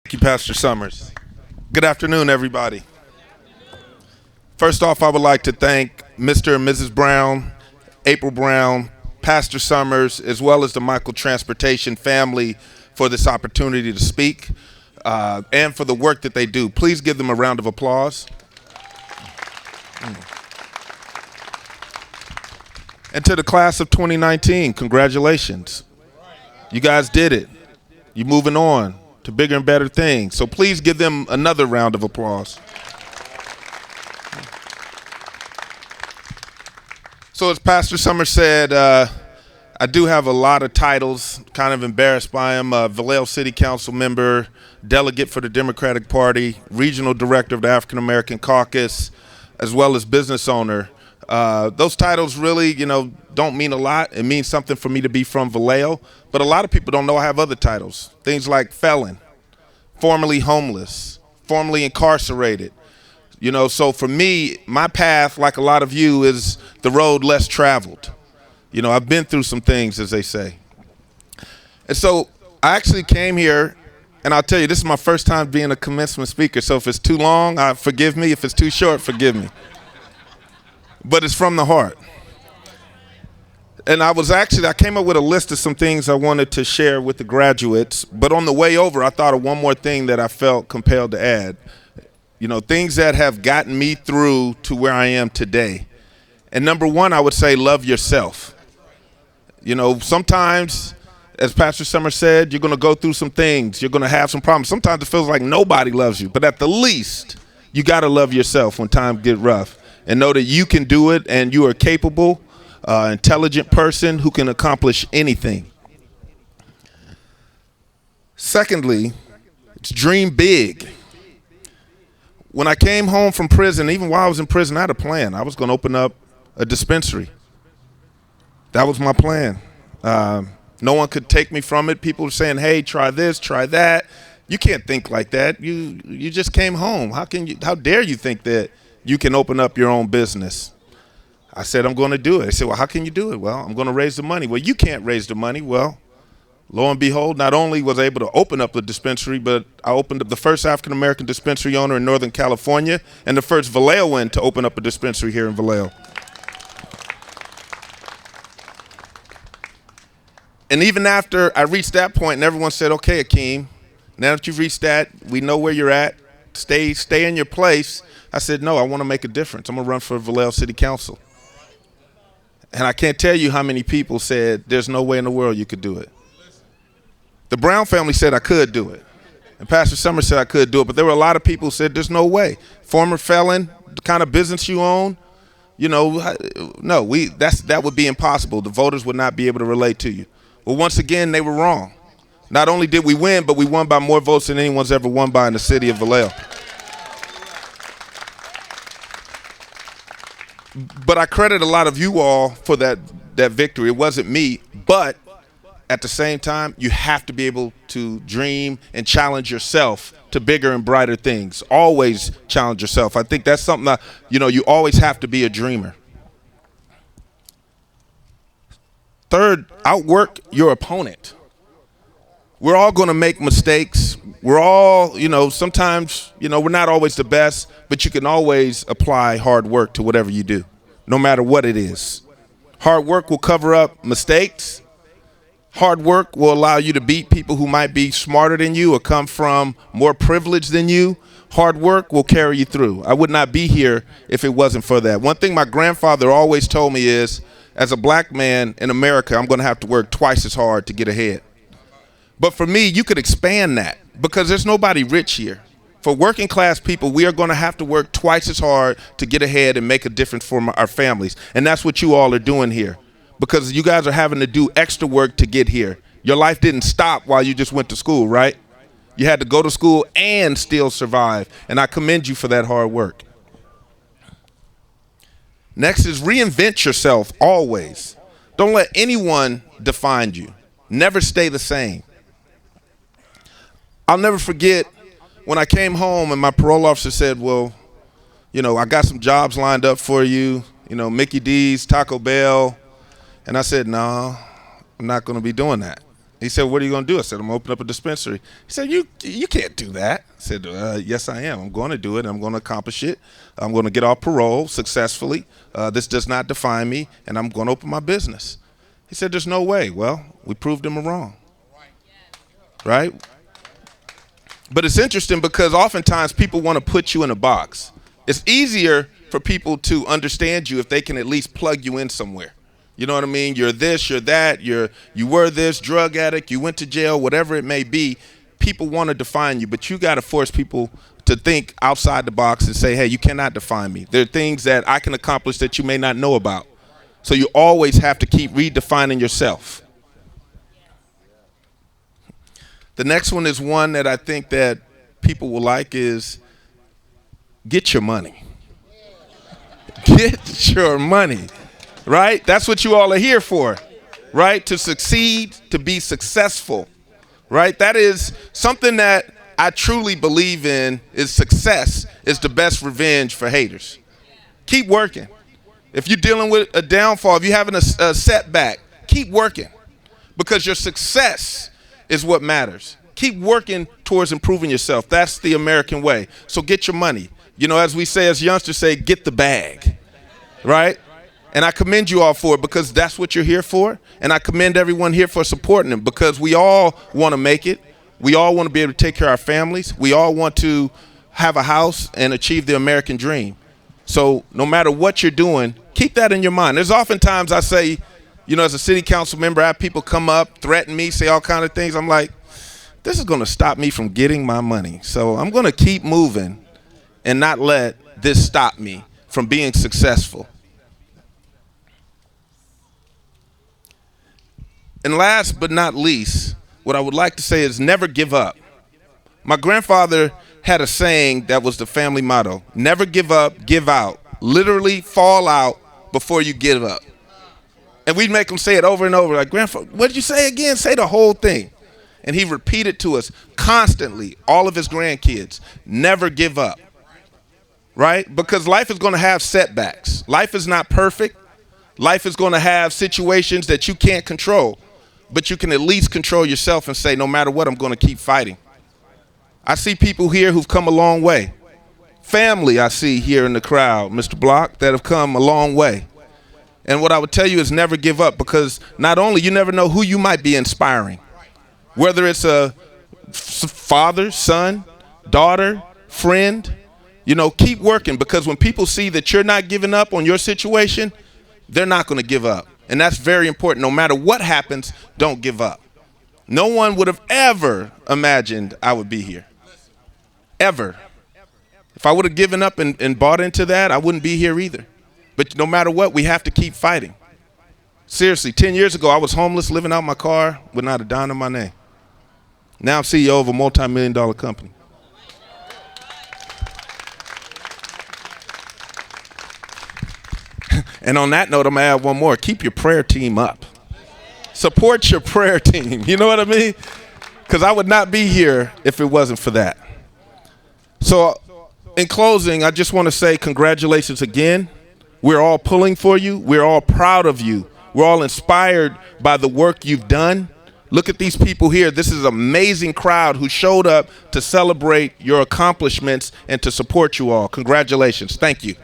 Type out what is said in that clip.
Thank you, Pastor Summers. Good afternoon, everybody. First off, I would like to thank Mr. and Mrs. Brown, April Brown, Pastor Summers, as well as the Michael Transportation family for this opportunity to speak and for the work that they do. Please give them a round of applause. And to the class of 2019, congratulations. You guys did it. You're moving on to bigger and better things. So please give them another round of applause. So as Pastor Summers said, I do have a lot of titles, kind of embarrassed by them. Vallejo City Council member, delegate for the Democratic Party, regional director of the African American Caucus, as well as business owner. Those titles really, don't mean a lot. It means something for me to be from Vallejo, but a lot of people don't know I have other titles. Things like felon, formerly homeless, formerly incarcerated. So for me, my path, like a lot of you, is the road less traveled. I've been through some things, as they say. And so I actually came here, and I'll tell you, this is my first time being a commencement speaker, so if it's too long, forgive me. If it's too short, forgive me. But it's from the heart. And I came up with a list of some things I wanted to share with the graduates, but on the way over, I thought of one more thing that I felt compelled to add. Things that have gotten me through to where I am today. And number one, I would say love yourself. Sometimes, as Pastor Summers said, you're going to go through some things. You're going to have some problems. Sometimes it feels like nobody loves you. But at the least, you got to love yourself when times get rough and know that you can do it and you are capable, intelligent person who can accomplish anything. Secondly, it's dream big. When I came home from prison, even while I was in prison, I had a plan. I was going to open up a dispensary. That was my plan. No one could take me from it. People were saying, hey, try this, try that. You can't think like that. You just came home. How dare you think that you can open up your own business? I said, I'm going to do it. They said, well, how can you do it? Well, I'm going to raise the money. Well, you can't raise the money. Well, lo and behold, not only was I able to open up the dispensary, but I opened up the first African-American dispensary owner in Northern California and the first Vallejoan to open up a dispensary here in Vallejo. And even after I reached that point and everyone said, okay, Hakeem, now that you've reached that, we know where you're at. Stay in your place. I said, no, I want to make a difference. I'm going to run for Vallejo City Council. And I can't tell you how many people said, there's no way in the world you could do it. The Brown family said I could do it. And Pastor Summers said I could do it. But there were a lot of people who said there's no way. Former felon, the kind of business you own, no, that would be impossible. The voters would not be able to relate to you. Well, once again, they were wrong. Not only did we win, but we won by more votes than anyone's ever won by in the city of Vallejo. But I credit a lot of you all for that victory. It wasn't me, but at the same time, you have to be able to dream and challenge yourself to bigger and brighter things. Always challenge yourself. I think that's something that, you always have to be a dreamer. Third, outwork your opponent. We're all going to make mistakes. We're all, sometimes, we're not always the best, but you can always apply hard work to whatever you do, no matter what it is. Hard work will cover up mistakes. Hard work will allow you to beat people who might be smarter than you or come from more privilege than you. Hard work will carry you through. I would not be here if it wasn't for that. One thing my grandfather always told me is, as a black man in America, I'm going to have to work twice as hard to get ahead. But for me, you could expand that because there's nobody rich here. For working class people, we are going to have to work twice as hard to get ahead and make a difference for our families. And that's what you all are doing here because you guys are having to do extra work to get here. Your life didn't stop while you just went to school, right? You had to go to school and still survive. And I commend you for that hard work. Next is reinvent yourself always. Don't let anyone define you. Never stay the same. I'll never forget when I came home and my parole officer said, well, I got some jobs lined up for you, Mickey D's, Taco Bell. And I said, no, I'm not going to be doing that. He said, what are you going to do? I said, I'm going to open up a dispensary. He said, you can't do that. I said, yes, I am. I'm going to do it. I'm going to accomplish it. I'm going to get off parole successfully. This does not define me, and I'm going to open my business. He said, there's no way. Well, we proved him wrong. Right? But it's interesting because oftentimes people want to put you in a box. It's easier for people to understand you if they can at least plug you in somewhere. You know what I mean? You're this, you're that, you were this, drug addict, you went to jail, whatever it may be. People want to define you, but you got to force people to think outside the box and say, hey, you cannot define me. There are things that I can accomplish that you may not know about. So you always have to keep redefining yourself. The next one is one that I think that people will like is get your money. Get your money. Right? That's what you all are here for, right? To succeed, to be successful, right? That is something that I truly believe in is success is the best revenge for haters. Keep working. If you're dealing with a downfall, if you're having a setback, keep working because your success is what matters. Keep working towards improving yourself. That's the American way. So get your money. You know, as we say, as youngsters say, get the bag, right? And I commend you all for it because that's what you're here for. And I commend everyone here for supporting them because we all want to make it. We all want to be able to take care of our families. We all want to have a house and achieve the American dream. So no matter what you're doing, keep that in your mind. There's oftentimes I say, you know, as a city council member, I have people come up, threaten me, say all kinds of things. I'm like, this is going to stop me from getting my money. So I'm going to keep moving and not let this stop me from being successful. And last but not least, what I would like to say is never give up. My grandfather had a saying that was the family motto. Never give up, give out. Literally fall out before you give up. And we'd make him say it over and over. Like, Grandfather, what did you say again? Say the whole thing. And he repeated to us constantly, all of his grandkids, never give up. Right? Because life is going to have setbacks. Life is not perfect. Life is going to have situations that you can't control. But you can at least control yourself and say, no matter what, I'm going to keep fighting. I see people here who've come a long way. Family I see here in the crowd, Mr. Block, that have come a long way. And what I would tell you is never give up because not only you never know who you might be inspiring, whether it's a father, son, daughter, friend, you know, keep working because when people see that you're not giving up on your situation, they're not going to give up. And that's very important. No matter what happens, don't give up. No one would have ever imagined I would be here. Ever. If I would have given up and bought into that, I wouldn't be here either. But no matter what, we have to keep fighting. Seriously, 10 years ago, I was homeless, living out my car with not a dime in my name. Now I'm CEO of a multi-million-dollar company. And on that note, I'm going to add one more. Keep your prayer team up. Support your prayer team. You know what I mean? Because I would not be here if it wasn't for that. So in closing, I just want to say congratulations again. We're all pulling for you. We're all proud of you. We're all inspired by the work you've done. Look at these people here. This is an amazing crowd who showed up to celebrate your accomplishments and to support you all. Congratulations. Thank you.